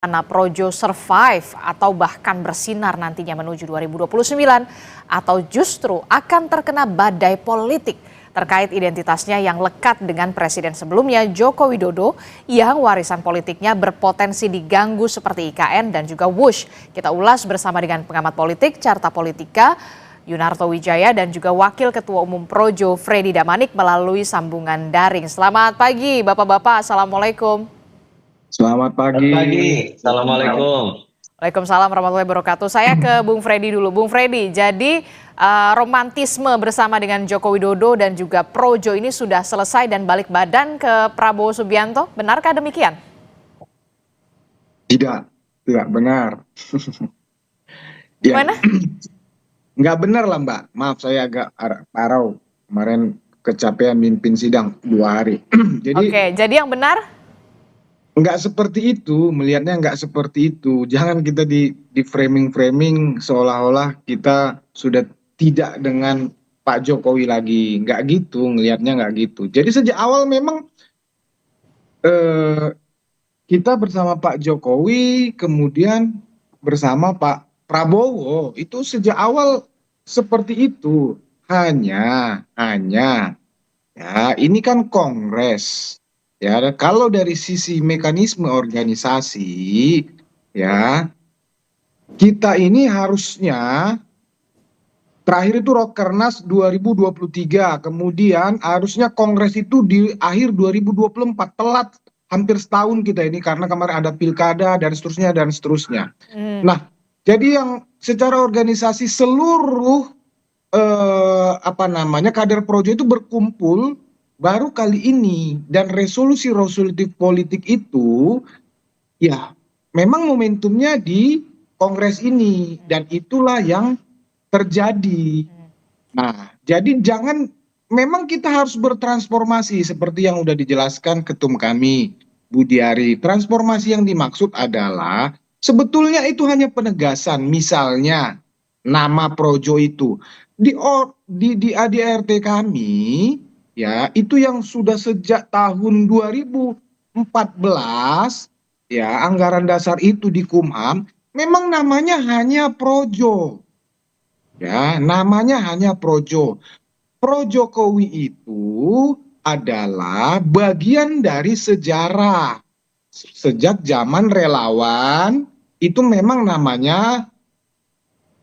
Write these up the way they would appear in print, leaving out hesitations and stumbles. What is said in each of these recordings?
Mana Projo survive atau bahkan bersinar nantinya menuju 2029 atau justru akan terkena badai politik terkait identitasnya yang lekat dengan presiden sebelumnya Joko Widodo yang warisan politiknya berpotensi diganggu seperti IKN dan juga Wush. Kita ulas bersama dengan pengamat politik Carta Politika Yunarto Wijaya dan juga Wakil Ketua Umum Projo Freddy Damanik melalui sambungan daring. Selamat pagi Bapak-Bapak, Assalamualaikum. Selamat pagi. Selamat pagi, Assalamualaikum. Waalaikumsalam warahmatullahi wabarakatuh. Saya ke Bung Freddy dulu. Bung Freddy, jadi romantisme bersama dengan Joko Widodo dan juga Projo ini sudah selesai dan balik badan ke Prabowo Subianto. Benarkah demikian? Tidak benar. Gimana? Nggak benar lah Mbak. Maaf saya agak parau. Kemarin kecapean mimpin sidang 2 hari. Oke, jadi yang benar? Nggak seperti itu, melihatnya nggak seperti itu. Jangan kita di framing seolah-olah kita sudah tidak dengan Pak Jokowi lagi. Nggak gitu, ngelihatnya nggak gitu. Jadi sejak awal memang kita bersama Pak Jokowi, kemudian bersama Pak Prabowo, itu sejak awal seperti itu. Hanya ya ini kan Kongres. Ya, kalau dari sisi mekanisme organisasi, ya kita ini harusnya terakhir itu Rakernas 2023, kemudian harusnya Kongres itu di akhir 2024, telat hampir setahun kita ini karena kemarin ada pilkada dan seterusnya. Nah, jadi yang secara organisasi seluruh kader Projo itu berkumpul baru kali ini, dan resolusi politik itu ya memang momentumnya di Kongres ini dan itulah yang terjadi. Nah, jadi memang kita harus bertransformasi seperti yang sudah dijelaskan ketum kami Budiari. Transformasi yang dimaksud adalah sebetulnya itu hanya penegasan, misalnya nama Projo itu di ADRT kami, ya itu yang sudah sejak tahun 2014, ya anggaran dasar itu di Kumham memang namanya hanya Projo, ya namanya hanya Projo. Pro Jokowi itu adalah bagian dari sejarah sejak zaman relawan, itu memang namanya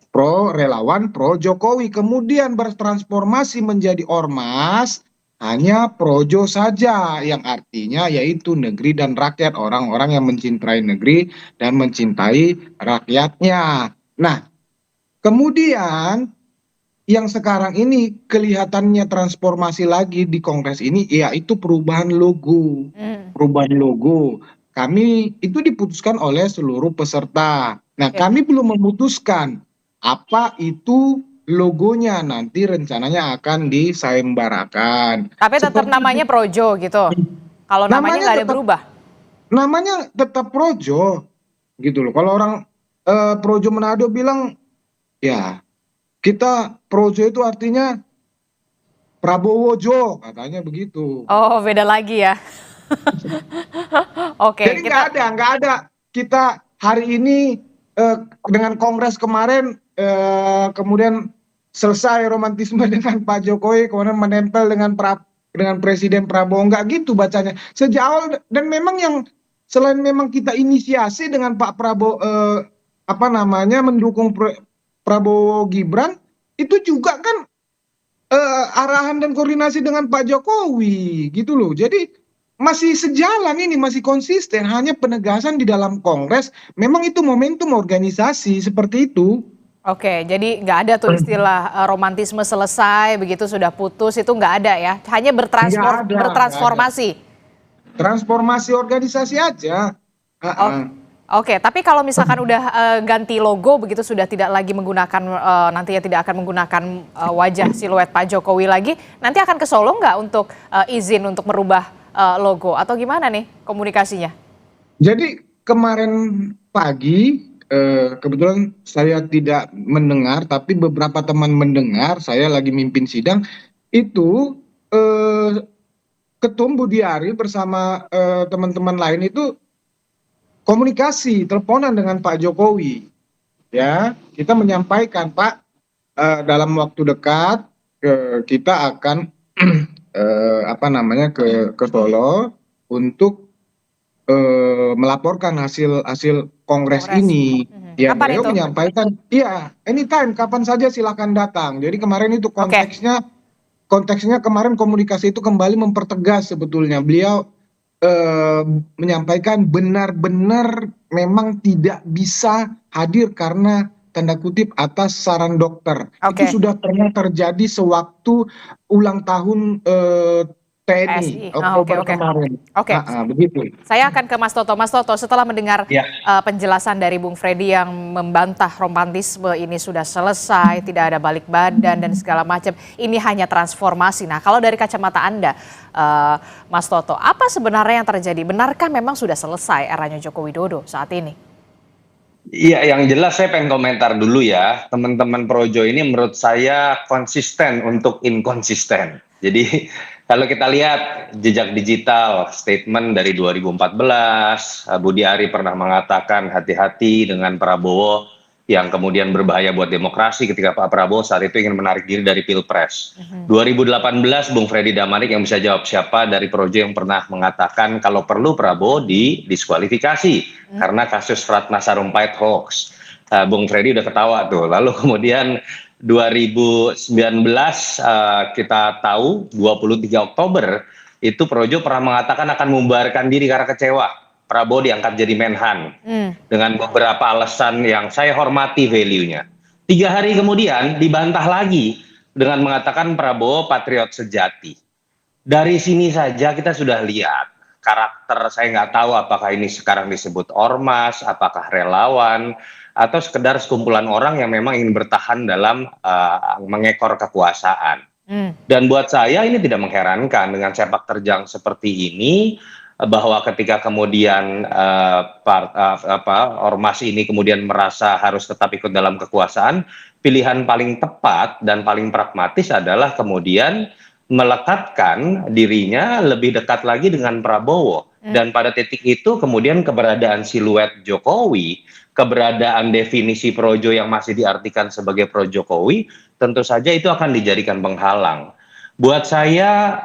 pro relawan pro Jokowi, kemudian bertransformasi menjadi ormas hanya Projo saja, yang artinya yaitu negeri dan rakyat, orang-orang yang mencintai negeri dan mencintai rakyatnya. Nah, kemudian yang sekarang ini kelihatannya transformasi lagi di Kongres ini, yaitu perubahan logo. Perubahan logo. Kami itu diputuskan oleh seluruh peserta. Nah, kami belum memutuskan apa itu logonya, nanti rencananya akan disayembarakan. Tapi tetap namanya Projo gitu. Kalau namanya nggak ada berubah. Namanya tetap Projo gitu loh. Kalau orang Projo Manado bilang ya kita Projo itu artinya Prabowo Jo, katanya begitu. Oh, beda lagi ya. Oke. Jadi nggak ada. Kita hari ini dengan Kongres kemarin kemudian selesai romantisme dengan Pak Jokowi, kemudian menempel dengan Presiden Prabowo, nggak gitu bacanya. Sejak awal, dan memang yang selain memang kita inisiasi dengan Pak Prabowo mendukung Prabowo Gibran, itu juga kan arahan dan koordinasi dengan Pak Jokowi gitu loh. Jadi masih sejalan ini, masih konsisten, hanya penegasan di dalam Kongres memang itu momentum organisasi seperti itu. Oke, jadi nggak ada tuh istilah romantisme selesai, begitu sudah putus, itu nggak ada ya? Hanya bertransformasi. Transformasi organisasi aja. Oke, tapi kalau misalkan udah ganti logo begitu, sudah tidak lagi menggunakan, nantinya tidak akan menggunakan wajah siluet Pak Jokowi lagi, nanti akan ke Solo nggak untuk izin untuk merubah logo atau gimana nih komunikasinya? Jadi kemarin pagi kebetulan saya tidak mendengar, tapi beberapa teman mendengar, saya lagi mimpin sidang, itu Ketum Budiari bersama teman-teman lain itu komunikasi teleponan dengan Pak Jokowi. Ya, kita menyampaikan, Pak, dalam waktu dekat kita akan ke Solo untuk melaporkan hasil hasil kongres Kongres. ini. Ya, Kapan beliau itu? menyampaikan, iya, anytime, kapan saja silakan datang. Jadi kemarin itu Oke. konteksnya kemarin komunikasi itu kembali mempertegas sebetulnya. Beliau menyampaikan benar-benar memang tidak bisa hadir karena tanda kutip atas saran dokter. Oke. Itu sudah pernah terjadi sewaktu ulang tahun PSI. TNI Oktober Oke. kemarin. Oke. Begitu. Saya akan ke Mas Toto. Mas Toto, setelah mendengar Ya, penjelasan dari Bung Freddy yang membantah romantisme ini sudah selesai, tidak ada balik badan dan segala macam, ini hanya transformasi. Nah, kalau dari kacamata Anda, Mas Toto, apa sebenarnya yang terjadi? Benarkah memang sudah selesai eranya Joko Widodo saat ini? iya, yang jelas saya pengen komentar dulu ya. Teman-teman Projo ini menurut saya konsisten untuk inkonsisten. Jadi kalau kita lihat jejak digital statement dari 2014, Budi Ari pernah mengatakan hati-hati dengan Prabowo yang kemudian berbahaya buat demokrasi ketika Pak Prabowo saat itu ingin menarik diri dari Pilpres. 2018 Bung Freddy Damanik yang bisa jawab siapa dari Projo yang pernah mengatakan kalau perlu Prabowo didiskualifikasi karena kasus Ratna Sarumpait hoax. Bung Freddy udah ketawa tuh. Lalu kemudian 2019 kita tahu 23 Oktober itu Projo pernah mengatakan akan membubarkan diri karena kecewa Prabowo diangkat jadi Menhan dengan beberapa alasan yang saya hormati value-nya. 3 hari kemudian dibantah lagi dengan mengatakan Prabowo patriot sejati. Dari sini saja kita sudah lihat karakter, saya nggak tahu apakah ini sekarang disebut ormas, apakah relawan, atau sekedar sekumpulan orang yang memang ingin bertahan dalam mengekor kekuasaan. Dan buat saya ini tidak mengherankan dengan sepak terjang seperti ini, bahwa ketika kemudian ormas ini kemudian merasa harus tetap ikut dalam kekuasaan, pilihan paling tepat dan paling pragmatis adalah kemudian melekatkan dirinya lebih dekat lagi dengan Prabowo. Dan pada titik itu kemudian keberadaan siluet Jokowi, keberadaan definisi Projo yang masih diartikan sebagai pro Jokowi, tentu saja itu akan dijadikan penghalang. Buat saya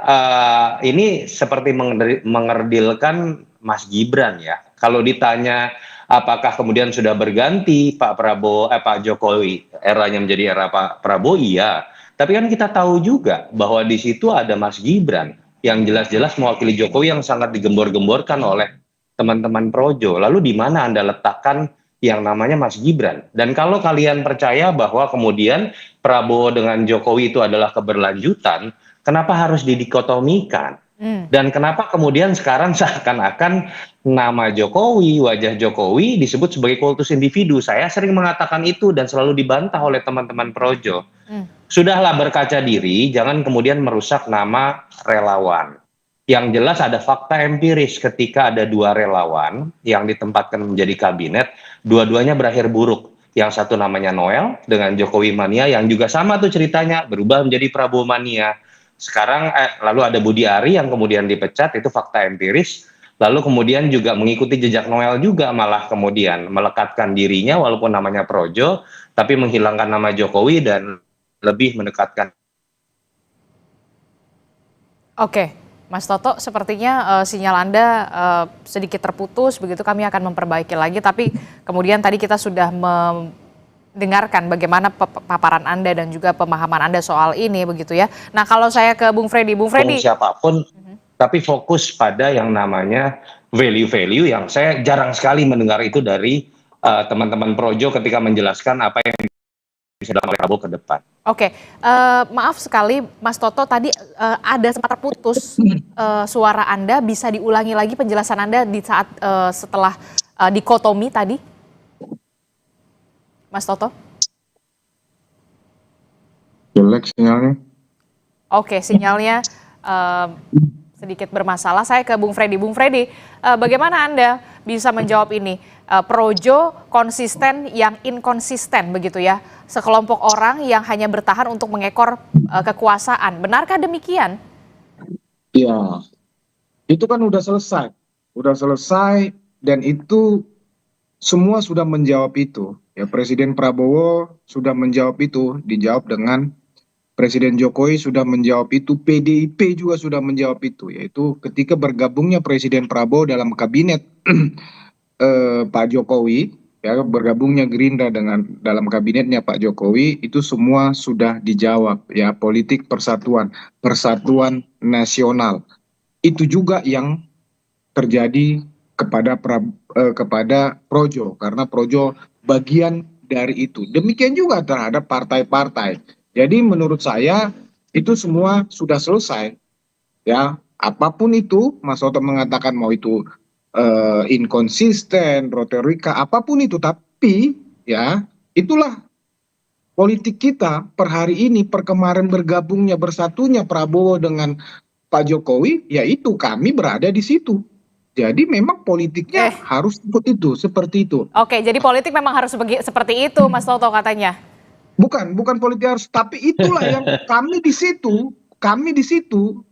ini seperti mengerdilkan Mas Gibran ya. Kalau ditanya apakah kemudian sudah berganti Pak Jokowi eranya menjadi era Pak Prabowo, iya. Tapi kan kita tahu juga bahwa di situ ada Mas Gibran yang jelas-jelas mewakili Jokowi yang sangat digembor-gemborkan oleh teman-teman Projo. Lalu di mana Anda letakkan yang namanya Mas Gibran? Dan kalau kalian percaya bahwa kemudian Prabowo dengan Jokowi itu adalah keberlanjutan, kenapa harus didikotomikan? Dan kenapa kemudian sekarang seakan-akan nama Jokowi, wajah Jokowi disebut sebagai kultus individu? Saya sering mengatakan itu dan selalu dibantah oleh teman-teman Projo. Sudahlah berkaca diri, jangan kemudian merusak nama relawan. Yang jelas ada fakta empiris ketika ada 2 relawan yang ditempatkan menjadi kabinet, dua-duanya berakhir buruk. Yang satu namanya Noel dengan Jokowi mania yang juga sama tuh ceritanya berubah menjadi Prabowo mania. Sekarang lalu ada Budi Ari yang kemudian dipecat, itu fakta empiris. Lalu kemudian juga mengikuti jejak Noel juga, malah kemudian melekatkan dirinya walaupun namanya Projo, tapi menghilangkan nama Jokowi dan lebih mendekatkan. Oke, Mas Toto, sepertinya sinyal Anda sedikit terputus, begitu kami akan memperbaiki lagi. Tapi kemudian tadi kita sudah dengarkan bagaimana paparan Anda dan juga pemahaman Anda soal ini begitu ya. Nah, kalau saya ke Bung Freddy. Siapapun, tapi fokus pada yang namanya value-value yang saya jarang sekali mendengar itu dari teman-teman Projo ketika menjelaskan apa yang bisa dilakukan oleh Prabowo ke depan. Oke, maaf sekali Mas Toto, tadi ada sempat terputus suara Anda, bisa diulangi lagi penjelasan Anda di saat setelah dikotomi tadi? Mas Toto? Jelek sinyalnya. Oke, sinyalnya sedikit bermasalah. Saya ke Bung Freddy. Bung Freddy, bagaimana Anda bisa menjawab ini? Projo konsisten yang inkonsisten begitu ya? Sekelompok orang yang hanya bertahan untuk mengekor kekuasaan. Benarkah demikian? Ya, itu kan udah selesai dan itu semua sudah menjawab itu. Ya, Presiden Prabowo sudah menjawab itu, dijawab dengan Presiden Jokowi sudah menjawab itu, PDIP juga sudah menjawab itu, yaitu ketika bergabungnya Presiden Prabowo dalam kabinet Pak Jokowi, ya bergabungnya Gerindra dengan dalam kabinetnya Pak Jokowi, itu semua sudah dijawab, ya politik persatuan, persatuan nasional. Itu juga yang terjadi kepada Projo, karena Projo bagian dari itu. Demikian juga terhadap partai-partai. Jadi menurut saya itu semua sudah selesai, ya. Apapun itu, Mas Oto mengatakan mau itu inkonsisten, retorika, apapun itu, tapi ya itulah politik kita per hari ini, per kemarin bergabungnya bersatunya Prabowo dengan Pak Jokowi, yaitu kami berada di situ. Jadi memang politiknya Eh, harus ikut itu, seperti itu. oke, jadi politik memang harus seperti itu, Mas Toto katanya. Bukan politik harus, tapi itulah yang kami di situ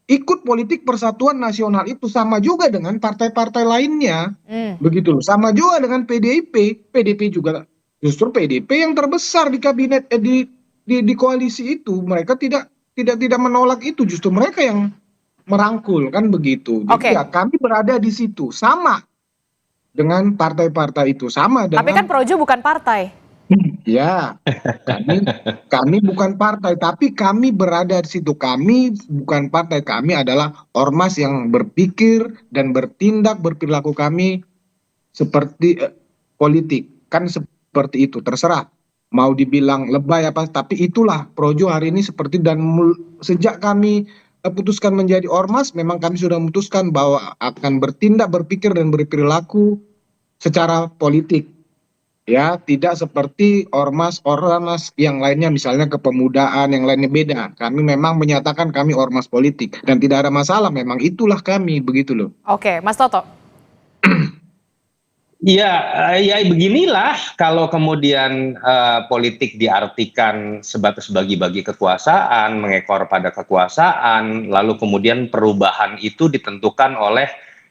ikut politik persatuan nasional itu sama juga dengan partai-partai lainnya, Hmm. begitu loh. Sama juga dengan PDIP juga justru PDIP yang terbesar di kabinet di koalisi itu, mereka tidak menolak itu, justru mereka yang merangkul kan begitu. Jadi Oke, ya kami berada di situ sama dengan partai-partai itu, sama tapi kan dengan Projo bukan partai. ya kami bukan partai, tapi kami berada di situ. Kami bukan partai, kami adalah ormas yang berpikir dan bertindak berperilaku kami seperti politik. Kan seperti itu, terserah mau dibilang lebay apa, tapi itulah Projo hari ini seperti dan sejak kami putuskan menjadi ormas, memang kami sudah memutuskan bahwa akan bertindak, berpikir dan berperilaku secara politik. Ya, tidak seperti ormas-ormas yang lainnya, misalnya kepemudaan, yang lainnya beda. Kami memang menyatakan kami ormas politik dan tidak ada masalah, memang itulah kami, begitu loh. Oke, Mas Toto. Ya, ya beginilah kalau kemudian politik diartikan sebatas bagi-bagi kekuasaan, mengekor pada kekuasaan, lalu kemudian perubahan itu ditentukan oleh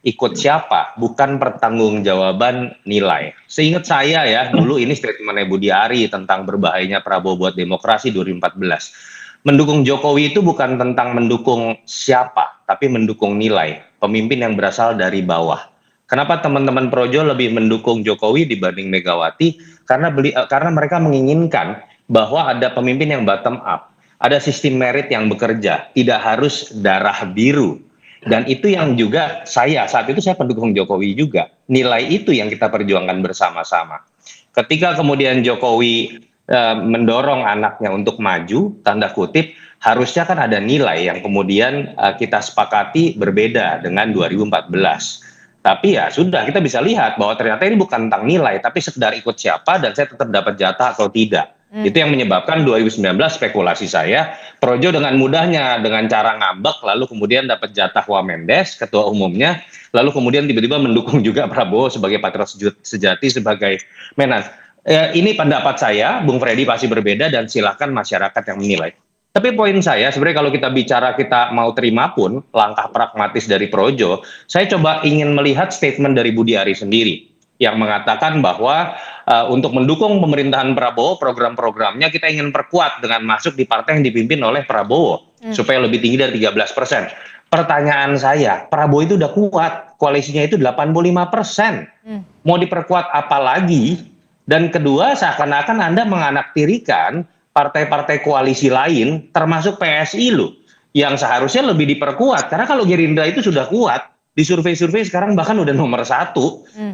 ikut siapa, bukan pertanggungjawaban nilai. Seingat saya ya, dulu ini statementnya Budi Ari tentang berbahayanya Prabowo buat demokrasi 2014. Mendukung Jokowi itu bukan tentang mendukung siapa, tapi mendukung nilai, pemimpin yang berasal dari bawah. Kenapa teman-teman Projo lebih mendukung Jokowi dibanding Megawati? Karena mereka menginginkan bahwa ada pemimpin yang bottom up, ada sistem merit yang bekerja, tidak harus darah biru. Dan itu yang juga saat itu saya pendukung Jokowi juga. Nilai itu yang kita perjuangkan bersama-sama. Ketika kemudian Jokowi mendorong anaknya untuk maju, tanda kutip, harusnya kan ada nilai yang kemudian kita sepakati berbeda dengan 2014. Tapi ya sudah, kita bisa lihat bahwa ternyata ini bukan tentang nilai, tapi sekedar ikut siapa dan saya tetap dapat jatah atau tidak. Itu yang menyebabkan 2019 spekulasi saya, Projo dengan mudahnya, dengan cara ngambek, lalu kemudian dapat jatah Wamendes, ketua umumnya, lalu kemudian tiba-tiba mendukung juga Prabowo sebagai patriot sejati, sebagai Menas. Ini pendapat saya, Bung Freddy pasti berbeda dan silakan masyarakat yang menilai. Tapi poin saya sebenarnya kalau kita bicara kita mau terima pun langkah pragmatis dari Projo, saya coba ingin melihat statement dari Budi Ari sendiri yang mengatakan bahwa untuk mendukung pemerintahan Prabowo, program-programnya kita ingin perkuat dengan masuk di partai yang dipimpin oleh Prabowo supaya lebih tinggi dari 13%. Pertanyaan saya, Prabowo itu udah kuat, koalisinya itu 85%. Mau diperkuat apa lagi? Dan kedua, seakan-akan Anda menganaktirikan partai-partai koalisi lain, termasuk PSI loh, yang seharusnya lebih diperkuat. Karena kalau Gerindra itu sudah kuat, di survei-survei sekarang bahkan udah nomor 1.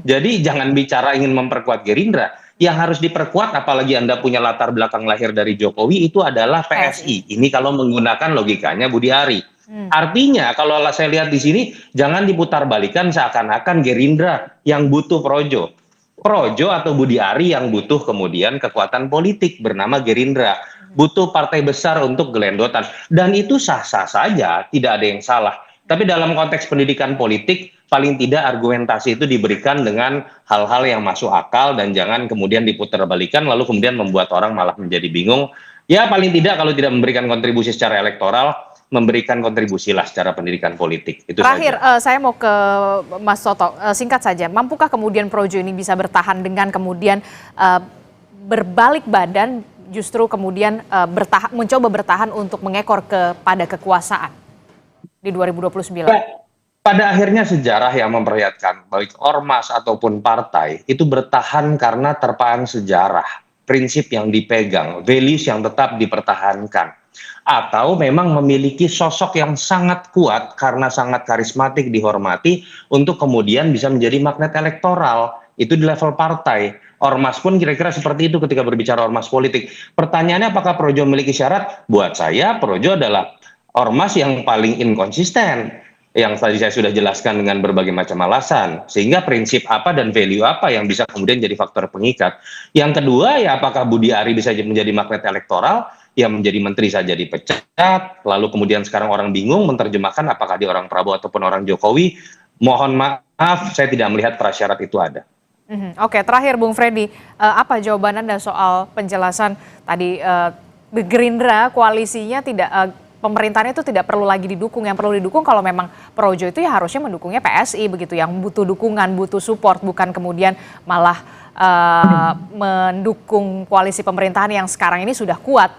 Jadi jangan bicara ingin memperkuat Gerindra. Yang harus diperkuat, apalagi Anda punya latar belakang lahir dari Jokowi, itu adalah PSI. Ini kalau menggunakan logikanya Budi Ari. Artinya kalau saya lihat di sini, jangan diputar balikan seakan-akan Gerindra yang butuh Projo. Projo atau Budi Ari yang butuh kemudian kekuatan politik bernama Gerindra, butuh partai besar untuk gelendotan, dan itu sah-sah saja, tidak ada yang salah. Tapi dalam konteks pendidikan politik, paling tidak argumentasi itu diberikan dengan hal-hal yang masuk akal dan jangan kemudian diputar balikan lalu kemudian membuat orang malah menjadi bingung. Ya paling tidak kalau tidak memberikan kontribusi secara elektoral, memberikan kontribusi lah secara pendidikan politik. Itu Terakhir, saja. saya mau ke Mas Toto, singkat saja, mampukah kemudian Projo ini bisa bertahan dengan kemudian berbalik badan, justru kemudian mencoba bertahan untuk mengekor kepada kekuasaan di 2029? Pada akhirnya sejarah yang memperlihatkan baik ormas ataupun partai itu bertahan karena terpaan sejarah, prinsip yang dipegang, values yang tetap dipertahankan, atau memang memiliki sosok yang sangat kuat karena sangat karismatik, dihormati untuk kemudian bisa menjadi magnet elektoral. Itu di level partai. Ormas pun kira-kira seperti itu ketika berbicara ormas politik. Pertanyaannya apakah Projo memiliki syarat? Buat saya Projo adalah ormas yang paling inkonsisten, yang tadi saya sudah jelaskan dengan berbagai macam alasan, sehingga prinsip apa dan value apa yang bisa kemudian jadi faktor pengikat. Yang kedua, ya apakah Budi Ari bisa menjadi magnet elektoral, yang menjadi menteri saja dipecat, lalu kemudian sekarang orang bingung menerjemahkan apakah dia orang Prabowo ataupun orang Jokowi. Mohon maaf, saya tidak melihat prasyarat itu ada. Oke, terakhir Bung Freddy, apa jawaban Anda soal penjelasan tadi Gerindra koalisinya tidak pemerintahnya itu tidak perlu lagi didukung, yang perlu didukung kalau memang Projo itu ya harusnya mendukungnya PSI begitu, yang butuh dukungan, butuh support, bukan kemudian malah mendukung koalisi pemerintahan yang sekarang ini sudah kuat.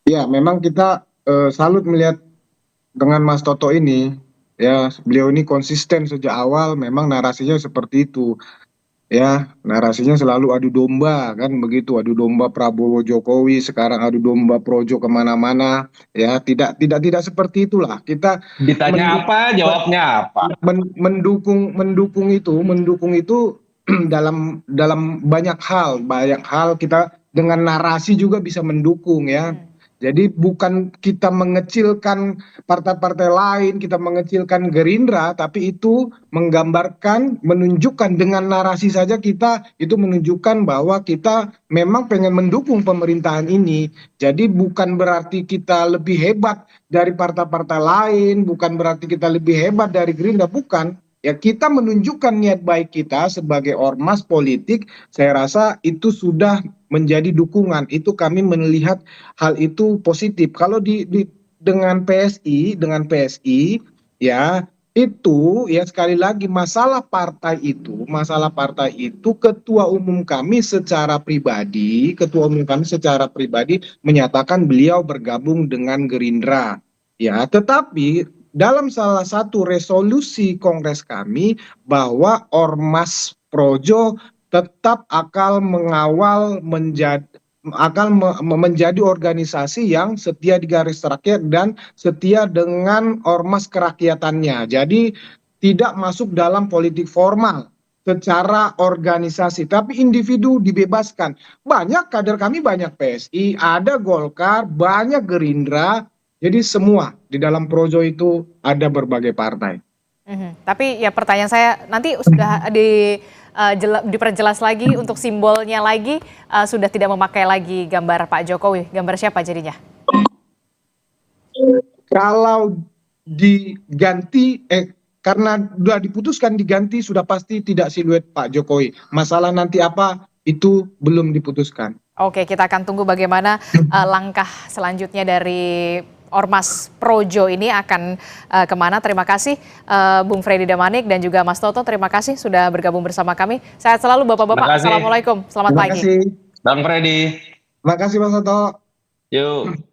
Ya, memang kita salut melihat dengan Mas Toto ini, ya beliau ini konsisten sejak awal, memang narasinya seperti itu. Ya, narasinya selalu adu domba kan begitu, adu domba Prabowo Jokowi, sekarang adu domba Projo kemana-mana. Ya, tidak seperti itulah. Kita Ditanya apa, jawabnya apa. mendukung itu dalam banyak hal kita dengan narasi juga bisa mendukung ya. Jadi bukan kita mengecilkan partai-partai lain, kita mengecilkan Gerindra, tapi itu menggambarkan, menunjukkan dengan narasi saja kita itu menunjukkan bahwa kita memang pengen mendukung pemerintahan ini. Jadi bukan berarti kita lebih hebat dari partai-partai lain, bukan berarti kita lebih hebat dari Gerindra, bukan. Ya kita menunjukkan niat baik kita sebagai ormas politik, saya rasa itu sudah menjadi dukungan. Itu kami melihat hal itu positif. Kalau dengan PSI ya itu ya sekali lagi masalah partai itu ketua umum kami secara pribadi menyatakan beliau bergabung dengan Gerindra. Ya, tetapi dalam salah satu resolusi kongres kami bahwa Ormas Projo tetap akan menjadi organisasi yang setia di garis rakyat dan setia dengan ormas kerakyatannya. Jadi tidak masuk dalam politik formal secara organisasi, tapi individu dibebaskan. Banyak kader kami, banyak PSI, ada Golkar, banyak Gerindra. Jadi semua di dalam Projo itu ada berbagai partai. Tapi ya pertanyaan saya nanti sudah diperjelas lagi untuk simbolnya lagi, sudah tidak memakai lagi gambar Pak Jokowi. Gambar siapa jadinya? Kalau diganti, karena sudah diputuskan diganti, sudah pasti tidak siluet Pak Jokowi. Masalah nanti apa itu belum diputuskan. Oke, kita akan tunggu bagaimana langkah selanjutnya dari Ormas Projo ini akan kemana. Terima kasih Bung Freddy Damanik dan juga Mas Toto, terima kasih sudah bergabung bersama kami. Sehat selalu Bapak-Bapak, Assalamualaikum, selamat pagi. Bang Freddy. Terima kasih Mas Toto. Yuk.